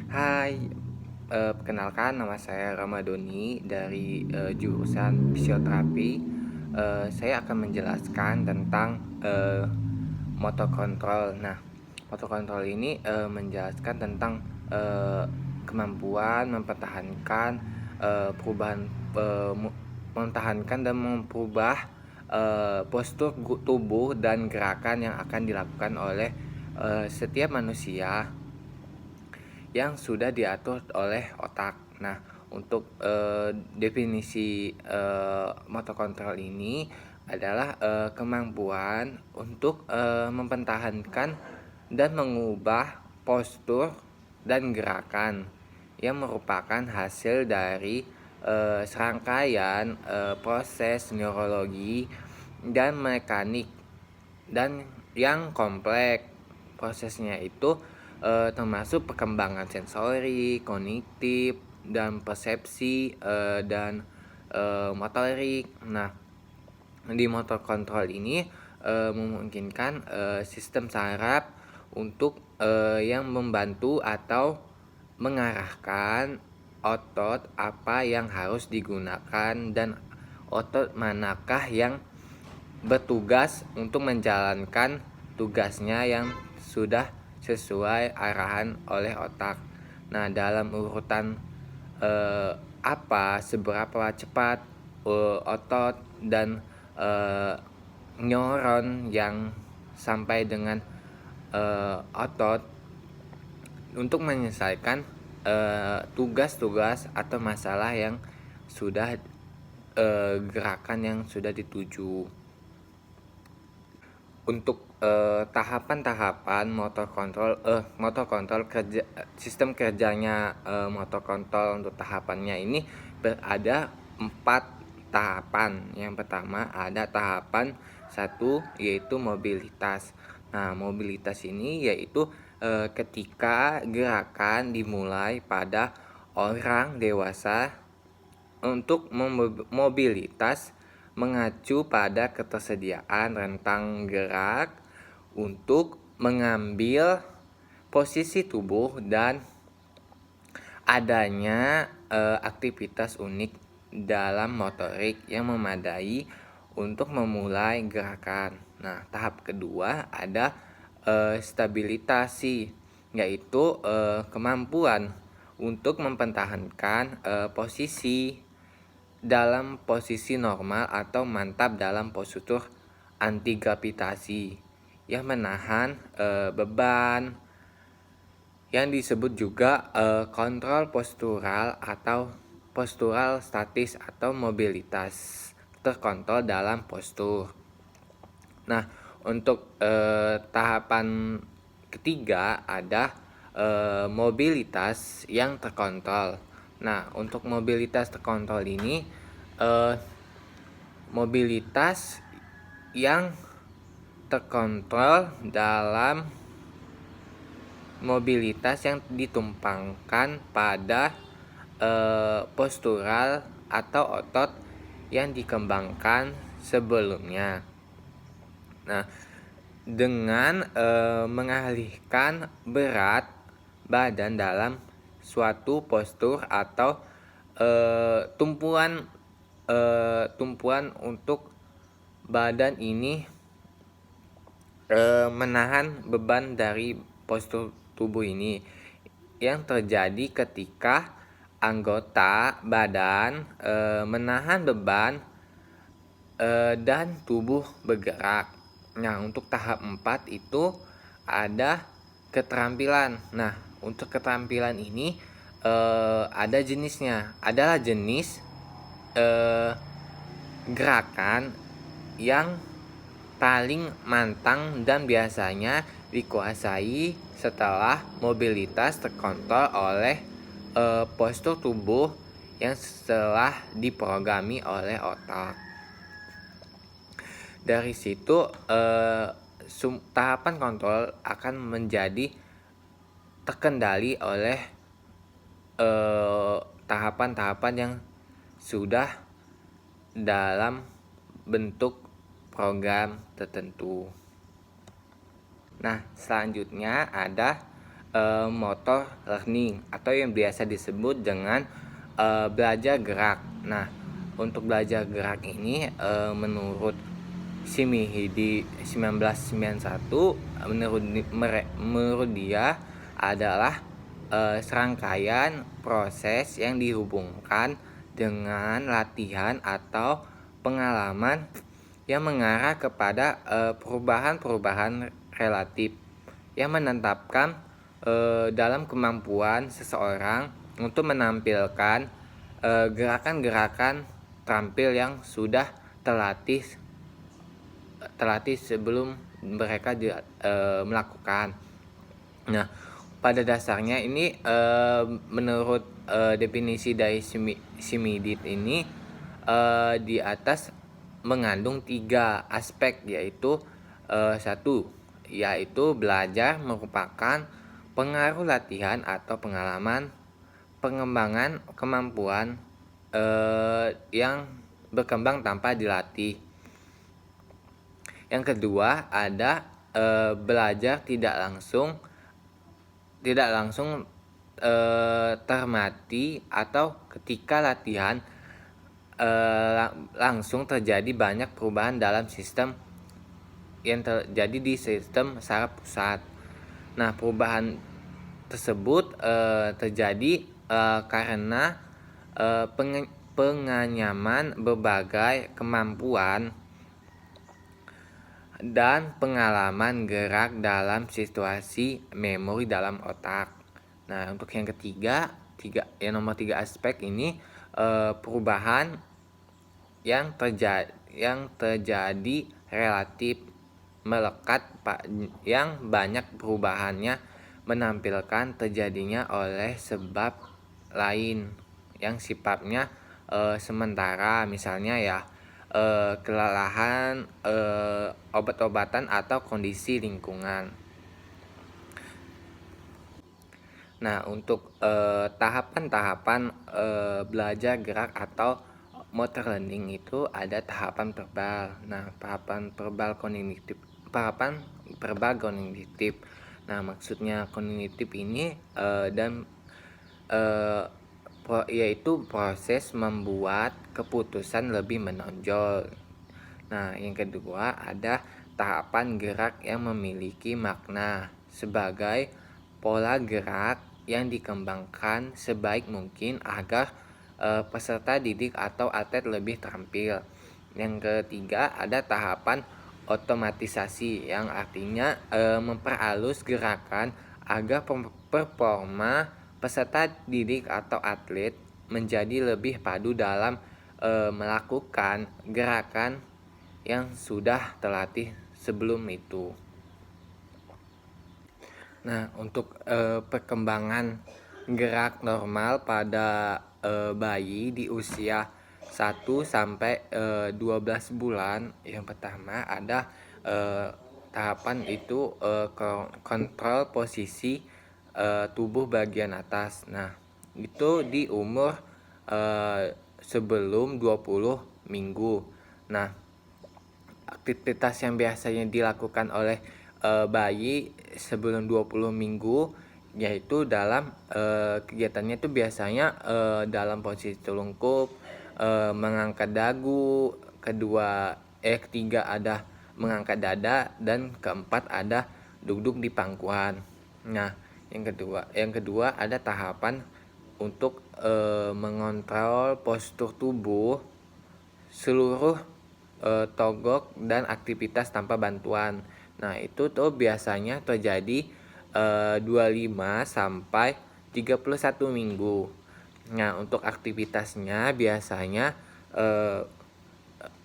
Hai, perkenalkan nama saya Ramadoni dari jurusan fisioterapi. Saya akan menjelaskan tentang motor control. Nah, motor control ini menjelaskan tentang eh, kemampuan mempertahankan perubahan mempertahankan dan memperubah postur tubuh dan gerakan yang akan dilakukan oleh setiap manusia yang sudah diatur oleh otak. Nah, untuk definisi motor control ini adalah kemampuan untuk mempertahankan dan mengubah postur dan gerakan yang merupakan hasil dari serangkaian proses neurologi dan mekanik dan yang kompleks. Prosesnya itu termasuk perkembangan sensori, kognitif, dan persepsi dan motorik. Nah, di motor control ini memungkinkan sistem saraf untuk yang membantu atau mengarahkan otot apa yang harus digunakan dan otot manakah yang bertugas untuk menjalankan tugasnya yang sudah sesuai arahan oleh otak. Nah, dalam urutan seberapa cepat otot dan eh, neuron yang sampai dengan otot untuk menyelesaikan tugas-tugas atau masalah yang sudah gerakan yang sudah dituju. Untuk tahapan-tahapan motor kontrol kerja, sistem kerjanya motor kontrol untuk tahapannya ini berada 4 tahapan. Yang pertama ada tahapan 1, yaitu mobilitas. Nah, mobilitas ini yaitu ketika gerakan dimulai pada orang dewasa untuk mobilitas mengacu pada ketersediaan rentang gerak untuk mengambil posisi tubuh dan adanya aktivitas unik dalam motorik yang memadai untuk memulai gerakan. Nah, tahap kedua ada stabilitasi, yaitu kemampuan untuk mempertahankan posisi dalam posisi normal atau mantap dalam postur anti gravitasi yang menahan beban, yang disebut juga kontrol postural atau postural statis atau mobilitas terkontrol dalam postur. Nah, untuk tahapan ketiga ada mobilitas yang terkontrol. Nah, untuk mobilitas terkontrol ini mobilitas yang terkontrol dalam mobilitas yang ditumpangkan pada postural atau otot yang dikembangkan sebelumnya. Nah, dengan mengalihkan berat badan dalam suatu postur atau tumpuan untuk badan ini menahan beban dari postur tubuh ini yang terjadi ketika anggota badan menahan beban dan tubuh bergerak. Nah, untuk tahap 4 itu ada keterampilan. Nah, untuk keterampilan ini ada jenisnya. Adalah jenis gerakan yang paling mantang dan biasanya dikuasai setelah mobilitas terkontrol oleh postur tubuh yang setelah diprogrami oleh otak. Dari situ tahapan kontrol akan menjadi terkendali oleh tahapan-tahapan yang sudah dalam bentuk program tertentu. Nah, selanjutnya ada motor learning atau yang biasa disebut dengan belajar gerak. Nah, untuk belajar gerak ini menurut Shimihide 1991, menurut dia adalah serangkaian proses yang dihubungkan dengan latihan atau pengalaman yang mengarah kepada perubahan-perubahan relatif yang menetapkan dalam kemampuan seseorang untuk menampilkan gerakan-gerakan terampil yang sudah terlatih sebelum mereka melakukan. Nah, pada dasarnya ini menurut definisi dari Shimihide ini di atas mengandung 3 aspek, yaitu satu, yaitu belajar merupakan pengaruh latihan atau pengalaman pengembangan kemampuan yang berkembang tanpa dilatih. Yang kedua ada belajar tidak langsung termati atau ketika latihan langsung terjadi banyak perubahan dalam sistem yang terjadi di sistem saraf pusat. Nah, perubahan tersebut terjadi karena penganyaman berbagai kemampuan dan pengalaman gerak dalam situasi memori dalam otak. Nah, untuk yang ketiga, nomor 3 aspek ini perubahan yang terjadi relatif melekat, yang banyak perubahannya menampilkan terjadinya oleh sebab lain yang sifatnya sementara, misalnya kelelahan, obat-obatan atau kondisi lingkungan. Nah, untuk tahapan-tahapan belajar gerak atau motor learning itu ada tahapan verbal. Nah, tahapan verbal kognitif. Nah, maksudnya kognitif ini yaitu proses membuat keputusan lebih menonjol. Nah, yang kedua ada tahapan gerak yang memiliki makna sebagai pola gerak yang dikembangkan sebaik mungkin agar peserta didik atau atlet lebih terampil. Yang ketiga ada tahapan otomatisasi yang artinya memperhalus gerakan agar performa peserta didik atau atlet menjadi lebih padu dalam melakukan gerakan yang sudah terlatih sebelum itu. Nah, untuk perkembangan gerak normal pada bayi di usia 1 sampai 12 bulan, yang pertama ada tahapan itu kontrol posisi tubuh bagian atas. Nah, itu di umur sebelum 20 minggu. Nah, aktivitas yang biasanya dilakukan oleh bayi sebelum 20 minggu yaitu dalam kegiatannya itu biasanya dalam posisi telungkup, mengangkat dagu, ketiga ada mengangkat dada, dan keempat ada duduk di pangkuan. Nah, yang kedua ada tahapan untuk mengontrol postur tubuh, seluruh togok dan aktivitas tanpa bantuan. Nah, itu tuh biasanya terjadi 25 sampai 31 minggu. Nah, untuk aktivitasnya biasanya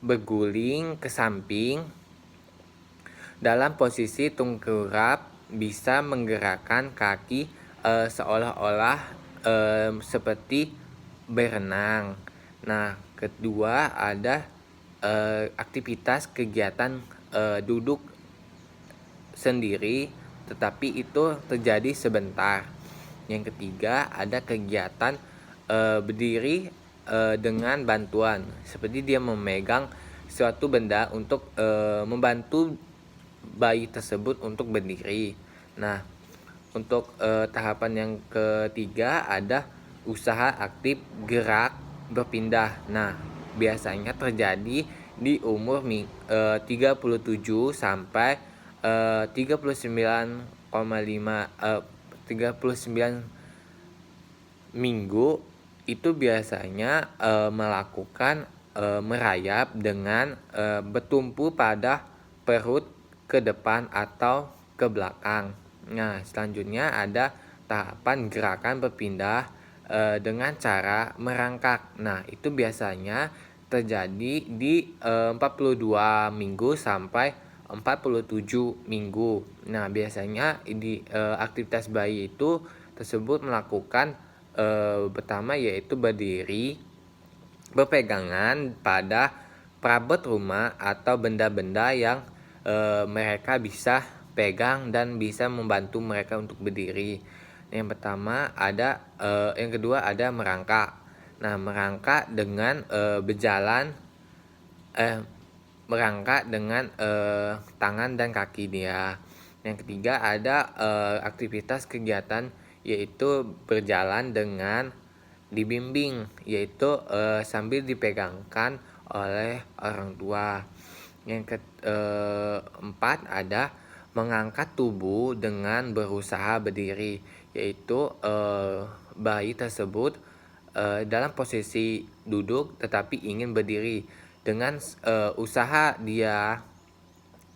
berguling ke samping dalam posisi tengkurap, bisa menggerakkan kaki seolah-olah seperti berenang. Nah, kedua ada aktivitas kegiatan duduk sendiri, tetapi itu terjadi sebentar. Yang ketiga ada kegiatan berdiri dengan bantuan, seperti dia memegang suatu benda untuk membantu bayi tersebut untuk berdiri. Nah, untuk tahapan yang ketiga ada usaha aktif gerak berpindah. Nah, biasanya terjadi di umur 37 sampai 39 minggu. Itu biasanya melakukan merayap dengan bertumpu pada perut ke depan atau ke belakang. Nah, selanjutnya ada tahapan gerakan berpindah dengan cara merangkak. Nah, itu biasanya terjadi di 42 minggu sampai 47 minggu. Nah, biasanya di aktivitas bayi itu tersebut melakukan pertama yaitu berdiri, berpegangan pada perabot rumah atau benda-benda yang mereka bisa pegang dan bisa membantu mereka untuk berdiri. Yang pertama ada yang kedua ada merangkak. Nah, merangkak dengan berjalan merangkak dengan tangan dan kaki dia. Yang ketiga ada aktivitas kegiatan yaitu berjalan dengan dibimbing, yaitu sambil dipegangkan oleh orang tua. Yang keempat ada mengangkat tubuh dengan berusaha berdiri, yaitu bayi tersebut dalam posisi duduk tetapi ingin berdiri. Dengan usaha dia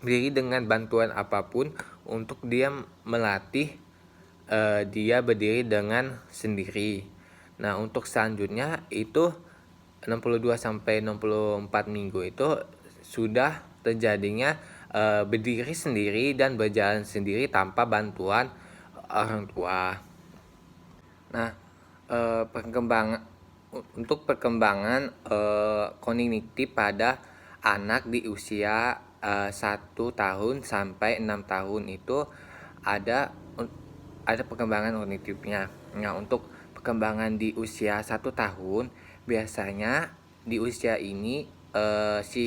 berdiri dengan bantuan apapun untuk dia melatih dia berdiri dengan sendiri. Nah, untuk selanjutnya itu 62 sampai 64 minggu itu sudah terjadinya berdiri sendiri dan berjalan sendiri tanpa bantuan orang tua. Nah, untuk perkembangan kognitif pada anak di usia 1 tahun sampai 6 tahun itu ada perkembangan kognitifnya. Nah, untuk perkembangan di usia 1 tahun biasanya di usia ini si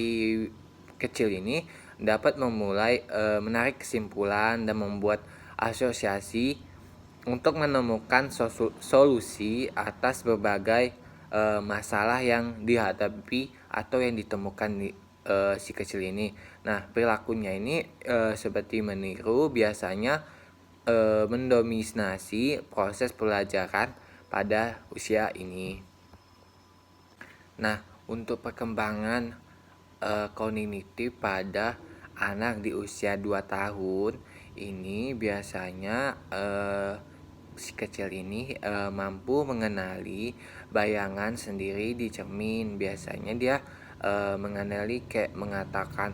kecil ini dapat memulai menarik kesimpulan dan membuat asosiasi untuk menemukan solusi atas berbagai masalah yang dihadapi atau yang ditemukan di si kecil ini. Nah, perilakunya ini seperti meniru, biasanya mendominasi proses pelajaran pada usia ini. Nah, untuk perkembangan kognitif pada anak di usia 2 tahun ini biasanya si kecil ini mampu mengenali bayangan sendiri di cermin. Biasanya dia mengenali kayak mengatakan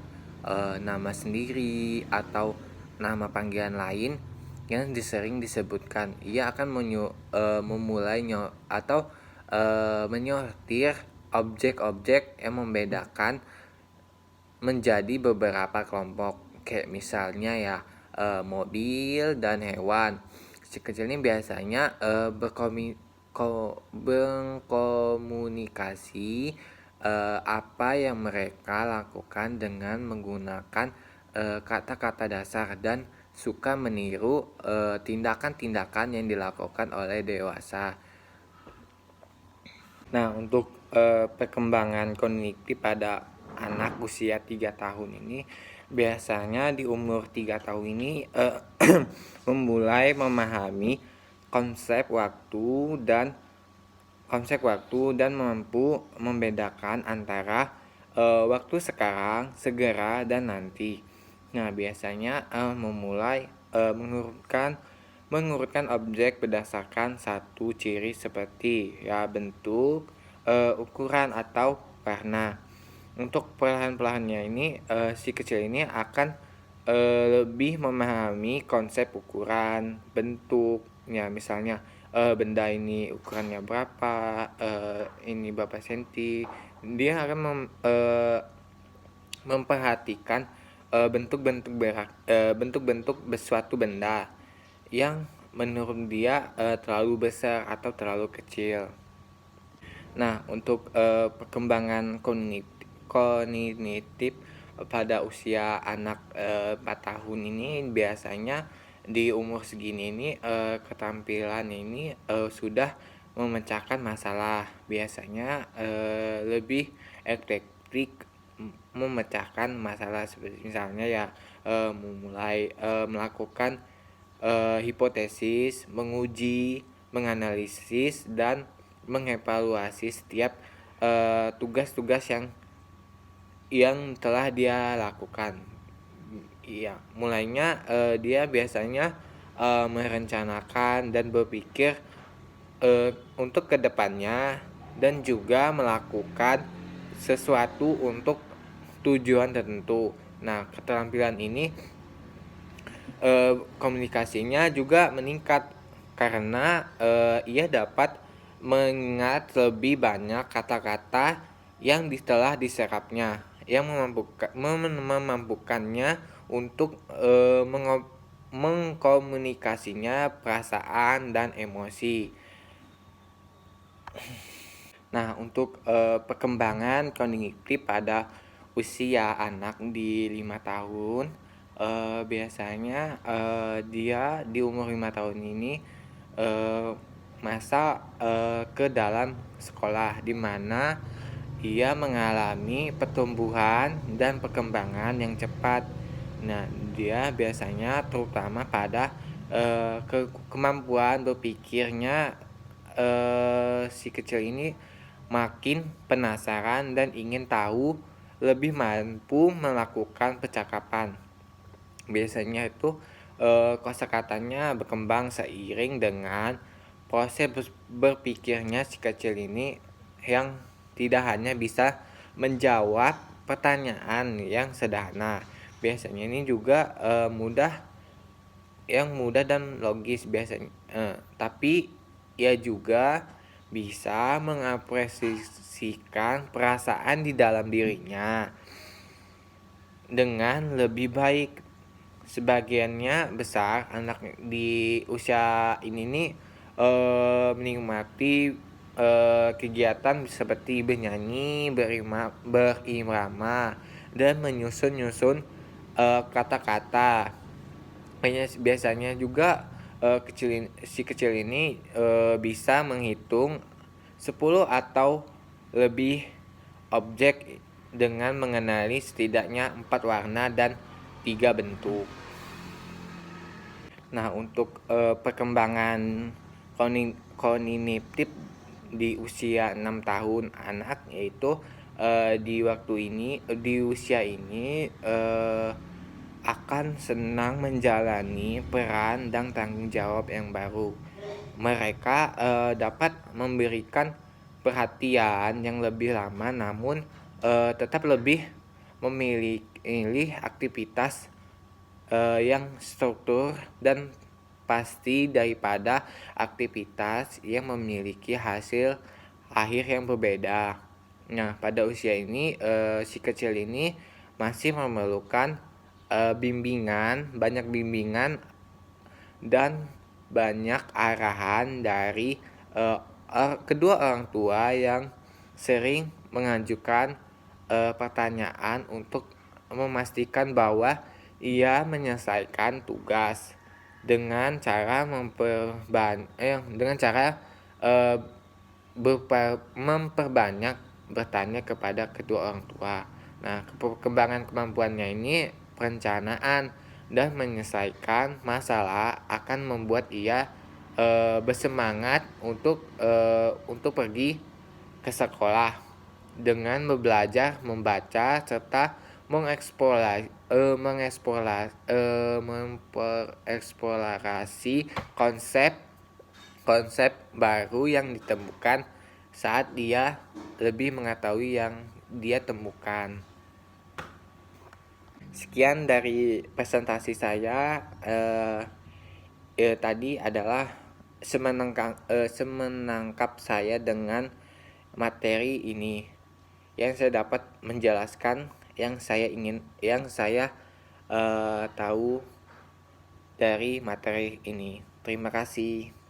nama sendiri atau nama panggilan lain yang sering disebutkan. Ia akan memulai atau menyortir objek-objek yang membedakan menjadi beberapa kelompok, kayak misalnya ya mobil dan hewan. Si kecil ini biasanya berkomunikasi apa yang mereka lakukan dengan menggunakan kata-kata dasar dan suka meniru tindakan-tindakan yang dilakukan oleh dewasa. Nah, untuk perkembangan kognitif pada anak usia 3 tahun ini biasanya di umur 3 tahun ini memulai memahami konsep waktu dan mampu membedakan antara waktu sekarang, segera, dan nanti. Nah, biasanya memulai mengurutkan objek berdasarkan satu ciri seperti ya bentuk, ukuran atau warna. Untuk perlahan-perlahannya ini si kecil ini akan lebih memahami konsep ukuran, bentuk. Ya, misalnya benda ini ukurannya berapa, ini berapa senti. Dia akan memperhatikan bentuk-bentuk suatu benda yang menurut dia terlalu besar atau terlalu kecil. Nah, untuk perkembangan kognitif pada usia anak 4 tahun ini biasanya di umur segini ini keterampilan ini sudah memecahkan masalah. Biasanya lebih efektif memecahkan masalah, seperti misalnya ya memulai melakukan hipotesis, menguji, menganalisis, dan mengevaluasi setiap tugas-tugas yang telah dia lakukan. Iya, mulainya dia biasanya merencanakan dan berpikir untuk kedepannya, dan juga melakukan sesuatu untuk tujuan tertentu. Nah, keterampilan ini komunikasinya juga meningkat karena ia dapat mengingat lebih banyak kata-kata yang telah diserapnya, yang memampukannya untuk mengkomunikasinya perasaan dan emosi. Nah, untuk perkembangan kognitif pada usia anak di 5 tahun, biasanya dia di umur 5 tahun ini masa ke dalam sekolah, di mana ia mengalami pertumbuhan dan perkembangan yang cepat. Nah, dia biasanya terutama pada kemampuan berpikirnya. Si kecil ini makin penasaran dan ingin tahu, lebih mampu melakukan percakapan. Biasanya itu kosakatanya berkembang seiring dengan proses berpikirnya si kecil ini, yang tidak hanya bisa menjawab pertanyaan yang sederhana. Biasanya ini juga mudah dan logis biasanya, tapi ia juga bisa mengapresiasikan perasaan di dalam dirinya dengan lebih baik. Sebagiannya besar anak di usia ini nih menikmati kegiatan seperti bernyanyi, berirama, dan menyusun kata-kata. Biasanya juga si kecil ini bisa menghitung 10 atau lebih objek dengan mengenali setidaknya 4 warna dan 3 bentuk. Nah, untuk perkembangan kognitif di usia 6 tahun anak, yaitu di usia ini akan senang menjalani peran dan tanggung jawab yang baru. Mereka dapat memberikan perhatian yang lebih lama, namun tetap lebih memilih aktivitas yang struktur dan pasti daripada aktivitas yang memiliki hasil akhir yang berbeda. Nah, pada usia ini si kecil ini masih memerlukan banyak bimbingan dan banyak arahan dari kedua orang tua yang sering mengajukan pertanyaan untuk memastikan bahwa ia menyelesaikan tugas dengan cara memperbanyak bertanya kepada kedua orang tua. Nah, perkembangan kemampuannya ini, perencanaan dan menyelesaikan masalah akan membuat ia bersemangat untuk pergi ke sekolah dengan belajar membaca serta mengeksplorasi konsep baru yang ditemukan saat dia lebih mengetahui yang dia temukan. Sekian dari presentasi saya. Tadi adalah semenangkap saya dengan materi ini, yang saya dapat menjelaskan yang saya tahu dari materi ini. Terima kasih.